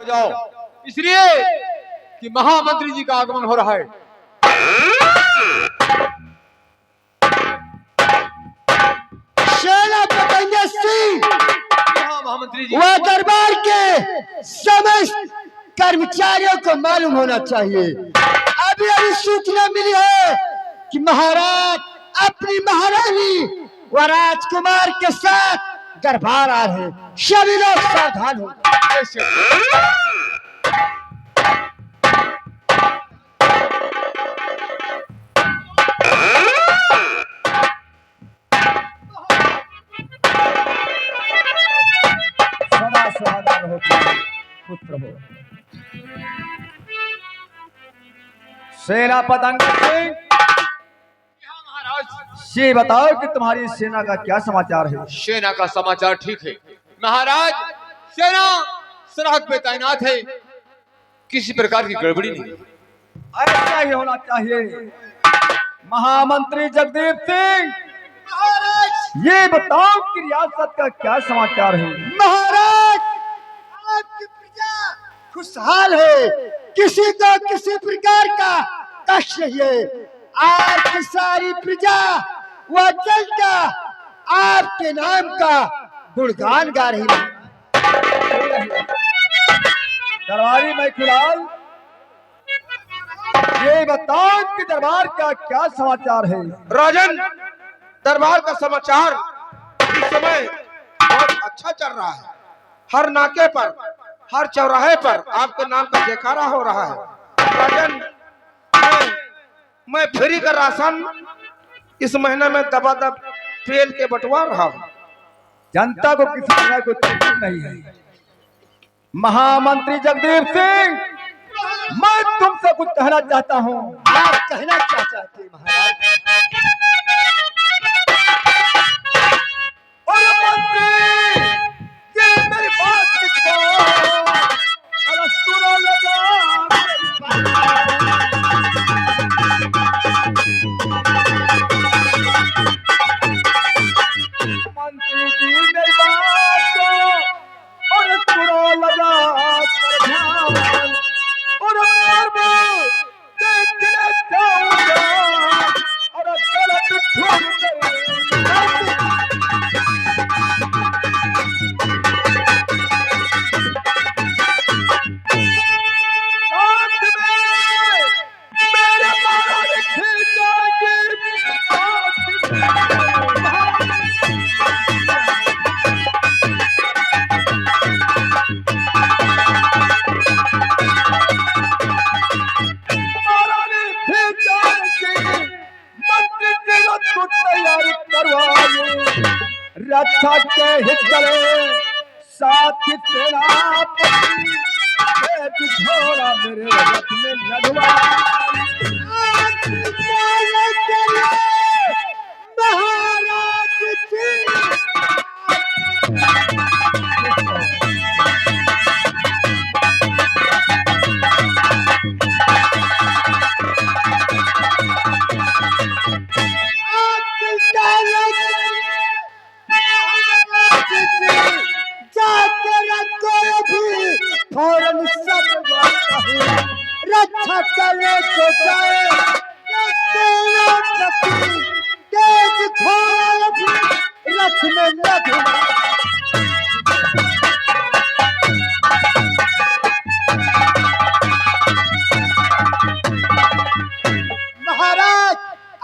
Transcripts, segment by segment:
जाओ, इसलिए कि महामंत्री जी का आगमन हो रहा है। सेनापति सिंह, महामंत्री जी, वह दरबार के समस्त कर्मचारियों को मालूम होना चाहिए। अभी अभी सूचना मिली है कि महाराज अपनी महारानी व राजकुमार के साथ दरबार आ रहे हैं। सभी लोग सावधान हो। सदा सावधान हो पुत्र हो। सेनापति अंगद सिंह, ये बताओ कि तुम्हारी सेना का क्या समाचार है? सेना का समाचार ठीक है महाराज। सेना सरहद पे तैनात है, किसी प्रकार की गड़बड़ी नहीं। ऐसा ही होना चाहिए। महामंत्री जगदीप सिंह, ये बताओ कि रियासत का क्या समाचार है? महाराज, आपकी प्रजा खुशहाल है, किसी को किसी प्रकार का कष्ट नहीं है। आपकी सारी प्रजा वह जनता आपके नाम का गुणगान गा रही है। दरबारी मैखुलाल, ये बताओ कि दरबार का क्या समाचार है? राजन, दरबार का समाचार इस समय बहुत अच्छा चल रहा है। हर नाके पर, हर चौराहे पर आपके नाम का जयकारा हो रहा है। राजन, मैं फ्री का राशन इस महीने में दबादब तेल के बंटवा रहा हूँ। जनता को किसी तरह को तकलीफ नहीं है। महामंत्री जगदीप सिंह, मैं तुमसे कुछ कहना चाहता हूँ। आप कहना क्या चाहते हैं महाराज? अरे मंत्री, ये मेरी बात किसको? अरे सुनो लगा। मंत्री जी मेरी बात को और सुनो लगा कर ध्यान, और देखने जाऊंगा और गलत ढूंढ मेरे मारा तैयारी करवाई, रक्षा के हिस्से साथ सेनापति घोड़ा मेरे रथ में लदवा। महाराज जी, फौरन सब रक्षा चले तो जाए, तेज घोड़ा रथ में लगे। महाराज,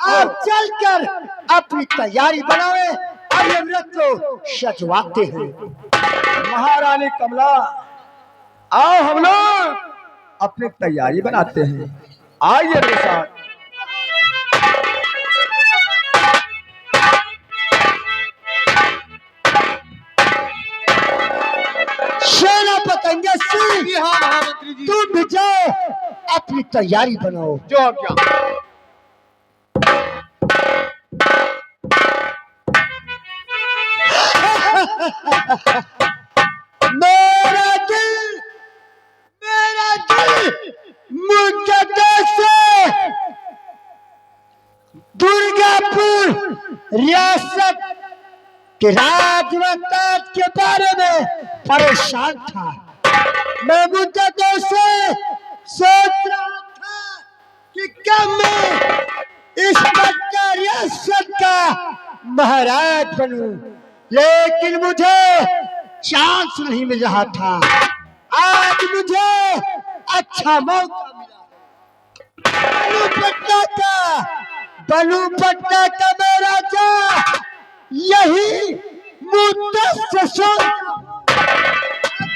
आप चलकर अपनी तैयारी बनावे और ये व्रत को सजवाते हैं। महारानी कमला, आओ हम लोग अपनी तैयारी बनाते हैं। आइए मेरे साथ। सेनापति अंगद सिंह, हाँ महामंत्री जी, तुम भी जाओ अपनी तैयारी बनाओ। जो क्या मेरा दिल मुकद्दस से दुर्गापुर रियासत के राजवतात के बारे में परेशान था। मैं मुद्दे तो से सोच रहा था कि कब मैं इस बच्चा रियासत का महाराज बनूं, लेकिन मुझे चांस नहीं मिल रहा था। आज मुझे अच्छा मौका मिला। बनू पटना का मेरा राजा, यही मुद्दे से सोच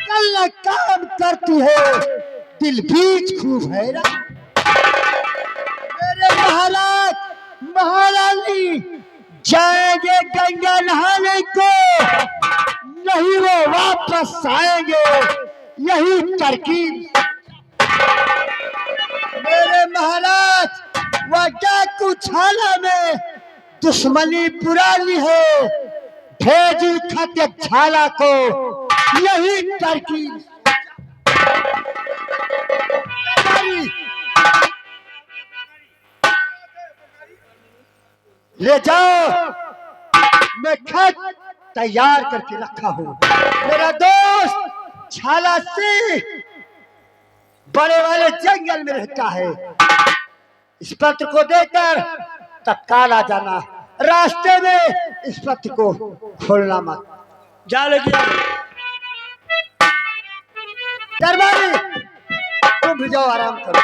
अकल काम करती है, दिल बीच खूब है। मेरे महाराज महारानी जाएंगे गंगा नहाने को, नहीं वो वापस आएंगे, यही तरकीब। मेरे महाराज वह डाकू छाला में दुश्मनी पुरानी है, भेजी खत छाला को, यही तरकीब। ले जाओ, मैं खत तैयार करके रखा हूँ। मेरा दोस्त छाला सिंह बड़े वाले जंगल में रहता है। इस पत्र को देकर तत्काल आ जाना। रास्ते में इस पत्र को खोलना मत। जा लेगी दरबारी, तुम भी जाओ, आराम करो,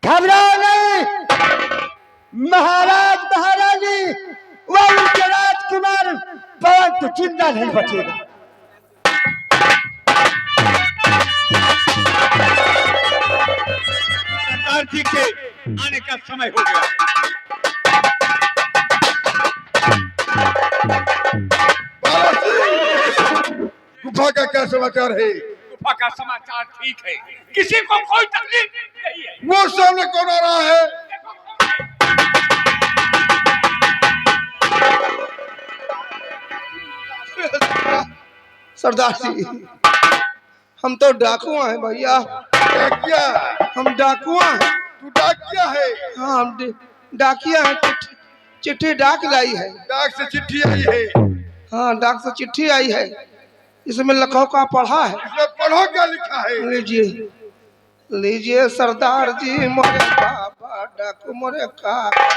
घबराओ नहीं। महाराज महारानी व उनके राजकुमार पवन तो जिंदा नहीं बचेगा। सरदार जी के आने का समय हो गया। गुफा का क्या समाचार है? गुफा का समाचार ठीक है, किसी को कोई तकलीफ नहीं है। वो सामने कौन आ रहा है? सरदार जी, हम तो डाकुआ हैं भैया। डाकिया? हम डाकुआ हैं। तू डाकिया है? हाँ, हम डाकिया हैं। चिट्ठी डाक लाई है। डाक से चिट्ठी आई है? हाँ, डाक से चिट्ठी आई है। इसमें लखों का पढ़ा है। इसमें पढ़ो क्या लिखा है? लीजिए लीजिए सरदार जी, मोरे बाबा डाकू मोरे काका,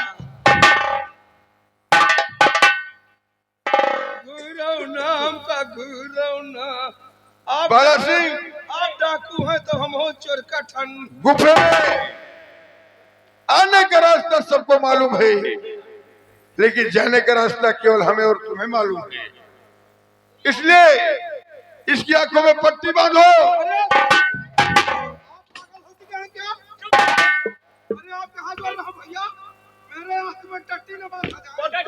नाम का गुरौना। आप बाला सिंह, आप डाकू हैं तो हम हो चोर का ठन। गुफे में आने का रास्ता सबको मालूम है, लेकिन जाने का रास्ता केवल हमें और तुम्हें मालूम है। इसलिए इसकी आंखों में पट्टी बांधो। अरे आप कहाँ जा रहे हो भैया? मेरे आंख में टट्टी न बांधा जाए।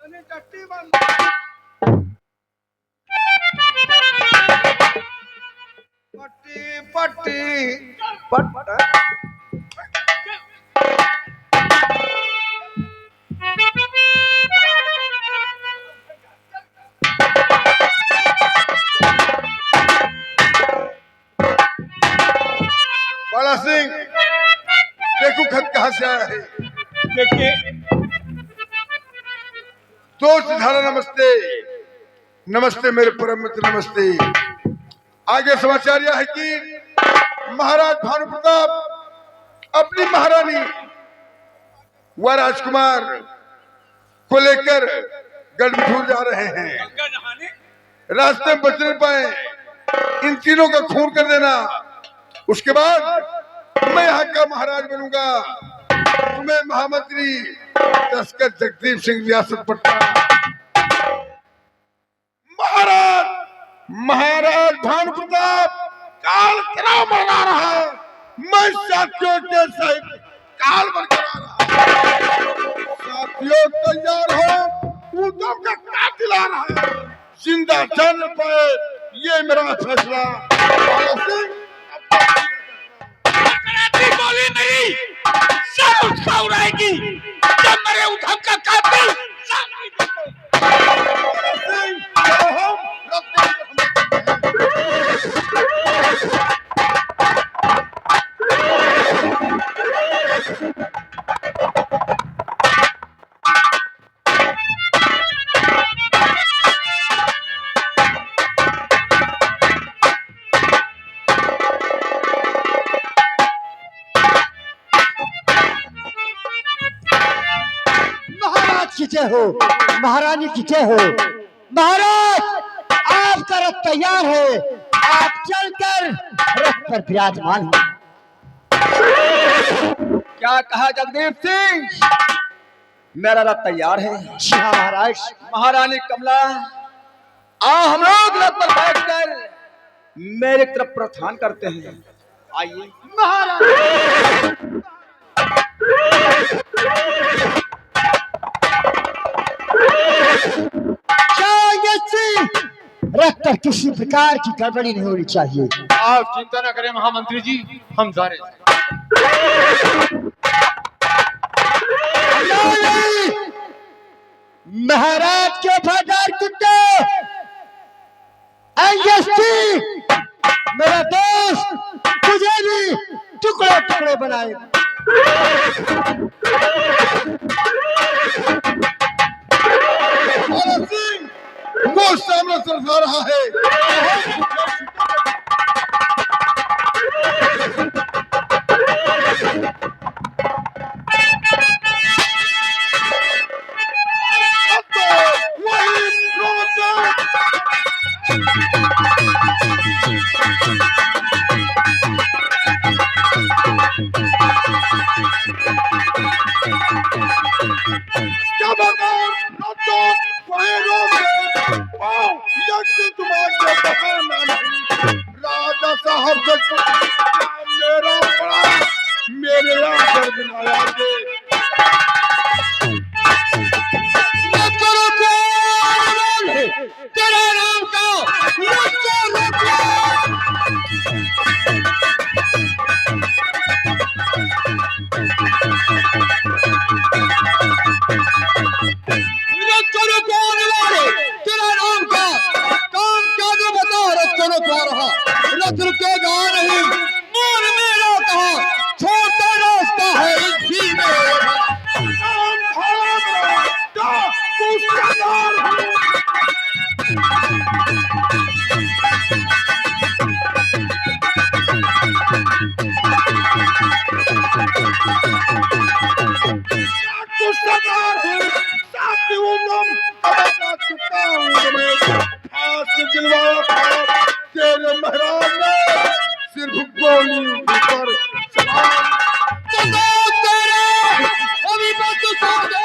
मैंने टट्टी बांधा। पट्टी पट्टी पट्टी। बाला सिंह, देखो खत कहाँ से आया है। देखिए, दोस्त धारा, नमस्ते। नमस्ते मेरे परम मित्र, नमस्ते। आगे समाचार यह है कि महाराज भानु प्रताप अपनी महारानी व राजकुमार को लेकर गढ़मुखपुर जा रहे हैं। गंगा नहाने रास्ते में बच नहीं पाए, इन तीनों का खून कर देना। उसके बाद मैं यहाँ का महाराज बनूंगा। तुम्हें महामंत्री तस्कर जगदीप सिंह रियासत पटना। महाराज महाराज भानु प्रताप काल तनाव मना रहा है। मैं साथियों के सहित काल बनकर आ रहा हूं। साथियों तैयार हो, उद्धव का कातिल आ रहा है। जिंदा जान पाए, ये मेरा फैसला। बोली नहीं, सब उसका उड़ाएगी। जब मेरे उद्धव का कातिल जय हो, महारानी की जय हो। महाराज आपका रथ तैयार है, आप चलकर रथ पर विराजमान हैं। क्या कहा जगदीप सिंह? मेरा रथ तैयार है। जी हाँ महाराज। महारानी कमला हम लोग रथ पर बैठकर मेरे तरफ प्रस्थान करते हैं। आइए महाराज। रथ पर किसी प्रकार की गड़बड़ी नहीं होनी चाहिए। आप चिंता न करें महामंत्री जी, हम जा रहे हैं। महाराज के वफादार कुत्ते, मेरा दोस्त तुझे भी टुकड़े टुकड़े बनाए। वो सामने सरसा रहा है। राजा साहब मेरा बड़ा मेरे आकर बनाया दे। तेरा नाम का रथ रुकेगा नहीं, मोर मेरा कहा छोटा रास्ता है इसी में। तेरे महाराज ने सिर्फ गोली पर अभी बात तो छोड़ दो।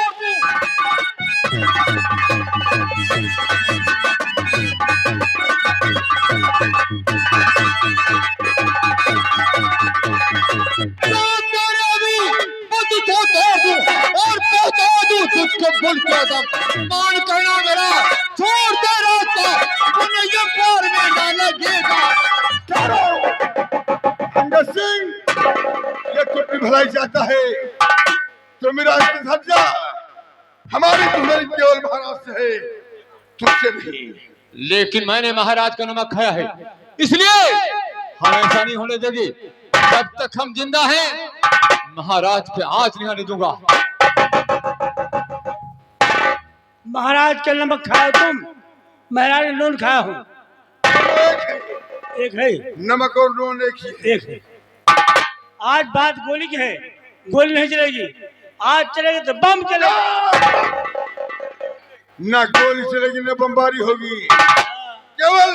और पहुंचा दूं तुझको बुल के दम। मान कहना मेरा छोड़ दे रास्ता, उन्हें ये पार में ना लगेगा। अंगद सिंह, ये कुछ भलाई चाहता है तो मेरा जा। हमारी तुम्हारी केवल महाराज से है, तुझसे नहीं। लेकिन मैंने महाराज का नमक खाया है, इसलिए हम ऐसा नहीं होने देंगे। जब तक हम जिंदा हैं महाराज पे आंच नहीं आने दूंगा। महाराज का नमक खाओ तुम, महाराज ने नून खाया हूँ। एक है नमक और नून एक ही है। एक है। आज बात गोली की है, गोली नहीं चलेगी। आज चलेगी तो बम चलेगा। ना गोली चलेगी ना बमबारी होगी, केवल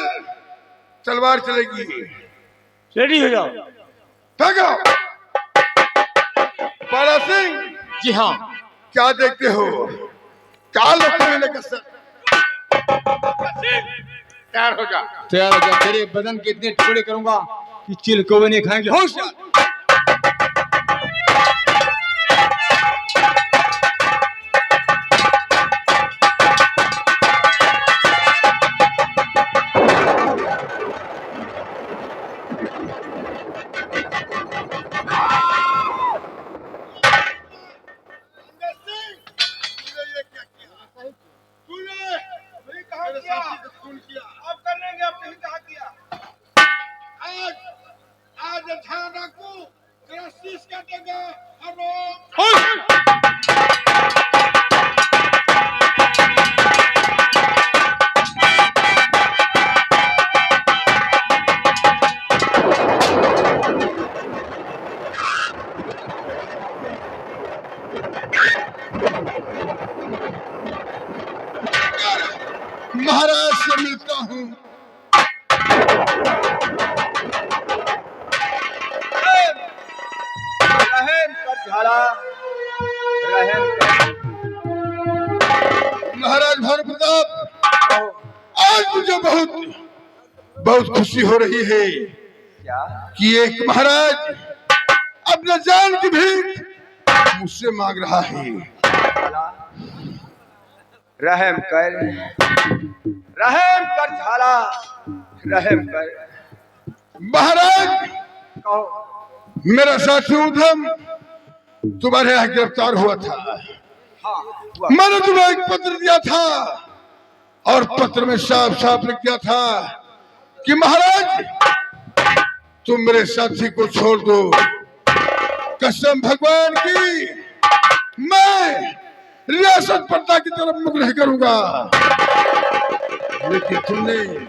तलवार चलेगी। रेडी हो जाओ। भागो। बाला सिंह जी हाँ। क्या देखते हो? काल रखने का सर तैयार हो जा। तैयार हो जा, तेरे बदन के इतने टुकड़े करूंगा कि चिल को भी नहीं खाएंगे। होशियार। आज ध्यान रखो, तेरा शीश काटेगा। झाला रहम कर। महाराज भानु प्रताप, आज मुझे बहुत खुशी हो रही है क्या? कि एक महाराज अपने जान की भीख मुझसे मांग रहा है। रहम कर झाला, रहम कर। महाराज, कहो। मेरा साथी उधम तुम्हारे यहाँ गिरफ्तार हुआ था। हाँ, हुआ। मैंने तुम्हें एक पत्र दिया था और पत्र में साफ साफ लिख दिया था कि महाराज तुम मेरे साथी को छोड़ दो। कसम भगवान की, मैं रियासत पट्टा की तरफ मुख नहीं करूंगा। लेकिन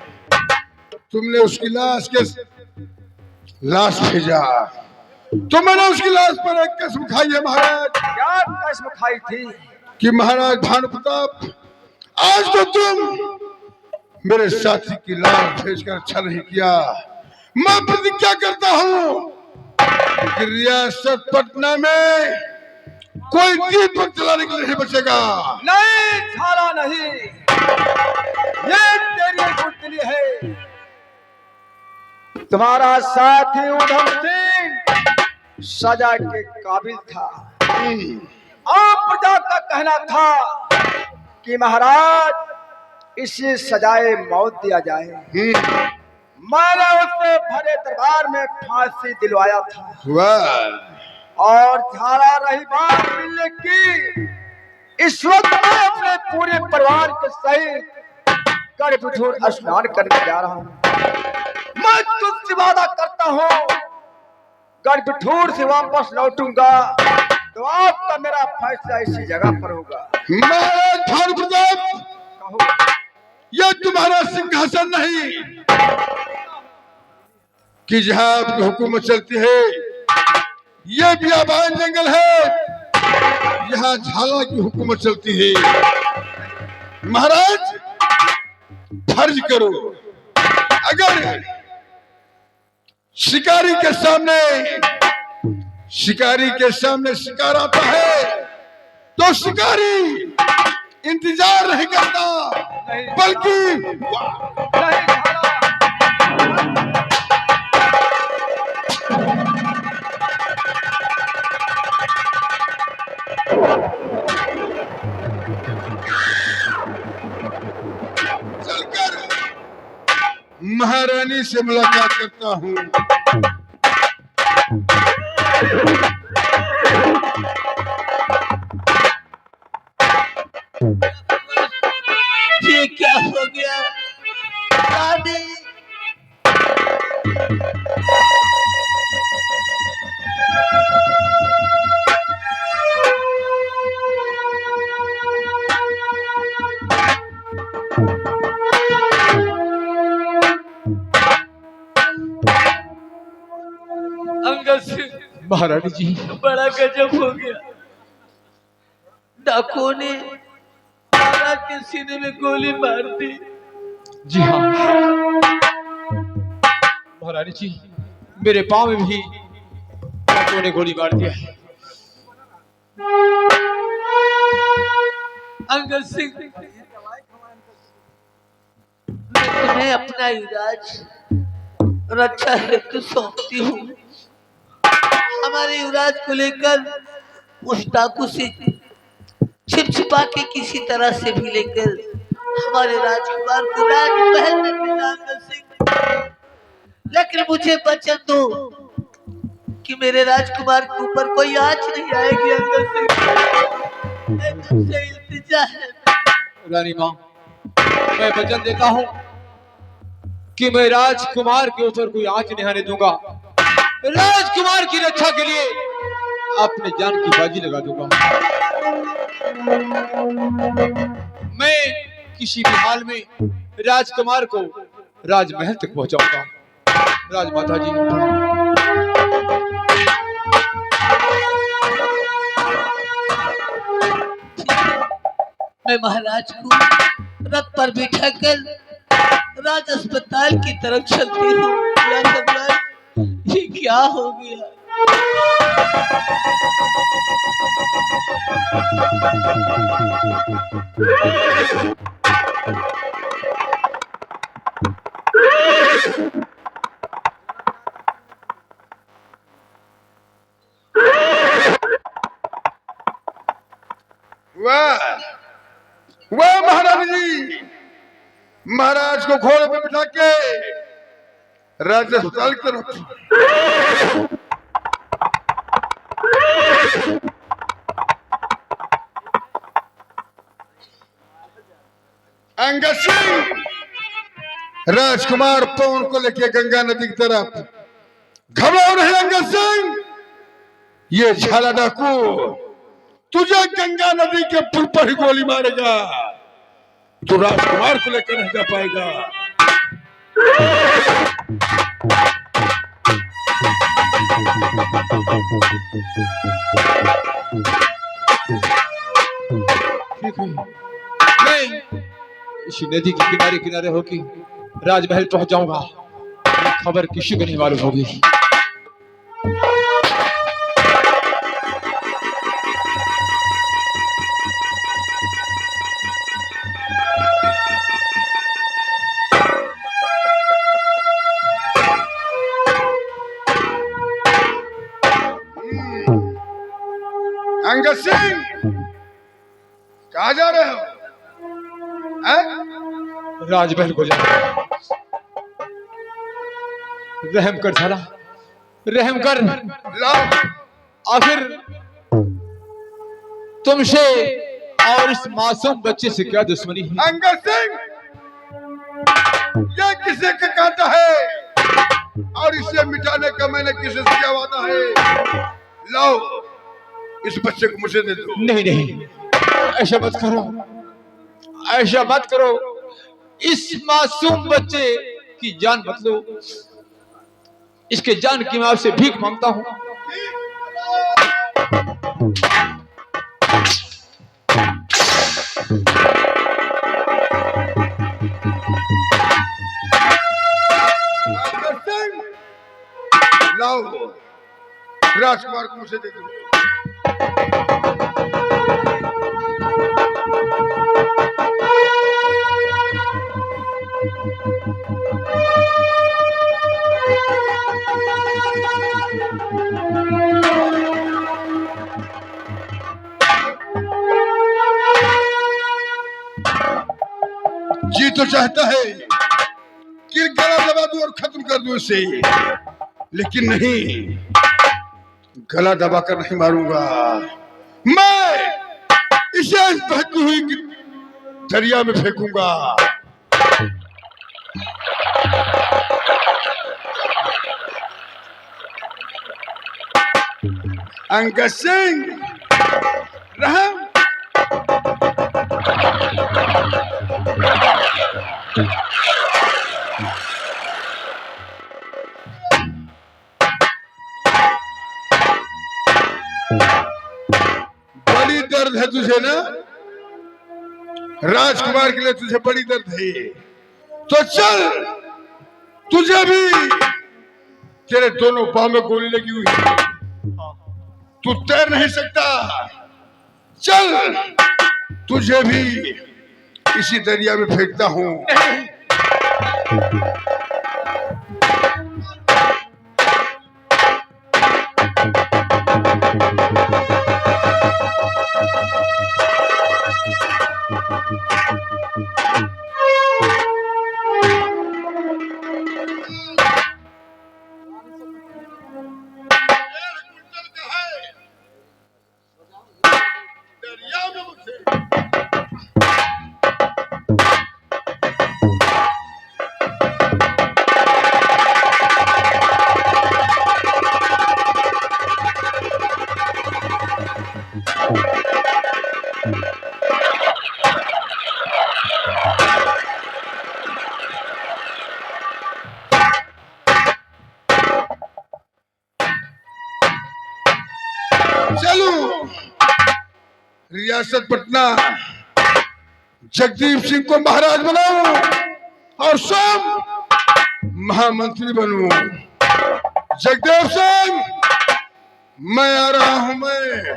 तुमने उसकी लाश भेजा, तो मैंने उसकी लाश पर एक कसम खाई है महाराज। क्या कसम खाई थी? कि महाराज भानु प्रताप, आज तो तुम मेरे साथी की लाश भेजकर अच्छा नहीं किया। मैं प्रतिज्ञा करता हूँ कि रियासत पटना में कोई दीपक जलाने के लिए नहीं बचेगा। नहीं झाला, नहीं, ये तेरी बुद्धि है। तुम्हारा साथी उधम सिंह सजा के काबिल था। आम प्रजा का कहना था कि महाराज इसे सजाए मौत दिया जाए। मैंने उसे भरे दरबार में फांसी दिलवाया था। वाह! और झाला रही बात मिलने की, इस वक्त मैं अपने पूरे परिवार के सहित गढ़बिठूर स्नान करने जा रहा हूँ। मैं तुझसे वादा करता हूँ, गढ़बिठूर से वापस लौटूंगा तो आपका मेरा फैसला इसी जगह पर होगा। महाराज भानु प्रताप, कहो। यह तुम्हारा सिंहासन नहीं कि जहां आपकी हुकूमत चलती है। यह बियाबान जंगल है, यहाँ झाला की हुकूमत चलती है। महाराज, फर्ज करो, अगर शिकारी के सामने शिकार आता है तो शिकारी इंतजार नहीं करता, बल्कि नहीं झाला। चलकर महारानी से मुलाकात करता हूँ। ये क्या हो गया दादी? अंगद सिंह, महारानी जी, बड़ा गजब हो गया। डाकुओं ने महाराज के सीने में गोली मार दी। जी हाँ महारानी जी, मेरे पाँव में भी डाकुओं ने गोली मार दिया है। अंगद सिंह, मैं तुम्हें अपना युवराज रक्षा हेतु सौंपती हूँ। हमारे युवराज को लेकर उस डाकू से छिपा के किसी तरह से भी लेकर हमारे राजकुमार को राजमहल में मिला। अंगद सिंह, लेकिन मुझे वचन दो कि मेरे राजकुमार के ऊपर कोई आंच नहीं आएगी। अंगद सिंह, मैं तुमसे इल्तिजा है। रानी माँ, मैं वचन देता हूँ कि मैं राजकुमार के ऊपर कोई आंच नहीं आने दूंगा। राजकुमार की रक्षा के लिए अपने जान की बाजी लगा दूंगा। मैं किसी भी हाल में राजकुमार को राजमहल तक पहुंचाऊंगा। राजमाता जी, मैं महाराज को रथ पर बिठाकर राज अस्पताल की तरफ चलती हूँ। या भगवान, ये क्या हो गया? वाह वाह महाराज जी, महाराज को घोड़े पे बिठा के राज्य अस्पताल की तरफ। अंगद सिंह राजकुमार पवन को लेके गंगा नदी की तरफ। घबराओ नहीं अंगद सिंह, ये झाला डाकू तुझे गंगा नदी के पुल पर ही गोली मारेगा, तू राजकुमार को लेकर नहीं जा पाएगा। नहीं, इसी नदी के किनारे किनारे होके राजमहल पहुंच जाऊंगा, ये खबर किसी को नहीं मालूम होगी। अंगद सिंह कहा जा रहे हो? राजमहल को जाना। रहम कर झाला, रहम कर। लाओ, आखिर तुमसे और इस मासूम बच्चे से क्या दुश्मनी है? अंगद सिंह ये किसे का कहता है और इसे मिटाने का मैंने किसे से क्या वादा है? लाओ, इस बच्चे को मुझे दे दो। नहीं नहीं, ऐसा मत करो, ऐसा मत करो। इस मासूम बच्चे की जान मत लो, इसके जान की मैं आपसे भीख मांगता हूं। लाओ, राजकुमार को मुझे दे दो। जी तो चाहता है कि गला दबा दूं और खत्म कर दूं इसे, लेकिन नहीं, गला दबाकर नहीं मारूंगा। मैं इसे इस बहती हुई दरिया में फेंकूंगा। अंगद सिंह, रहम, बड़ी दर्द है तुझे ना? राजकुमार के लिए तुझे बड़ी दर्द है, तो चल, तुझे भी, तेरे दोनों पांव में गोली लगी हुई है, तू तैर नहीं सकता। चल, तुझे भी इसी दरिया में फेंकता हूं। चलो, रियासत पटना जगदीप सिंह को महाराज बनाऊं और स्वयं महामंत्री बनूं। जगदीप सिंह, मैं आ रहा हूं मैं।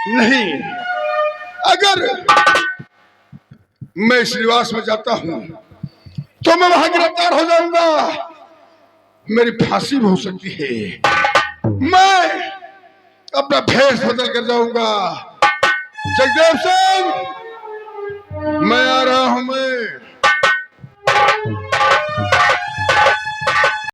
नहीं, अगर मैं इस निवास में जाता हूं तो मैं वहां गिरफ्तार हो जाऊंगा, मेरी फांसी भी हो सकती है। मैं अपना भेष बदल कर जाऊंगा। जगदेव सिंह, मैं आ रहा हूं मैं।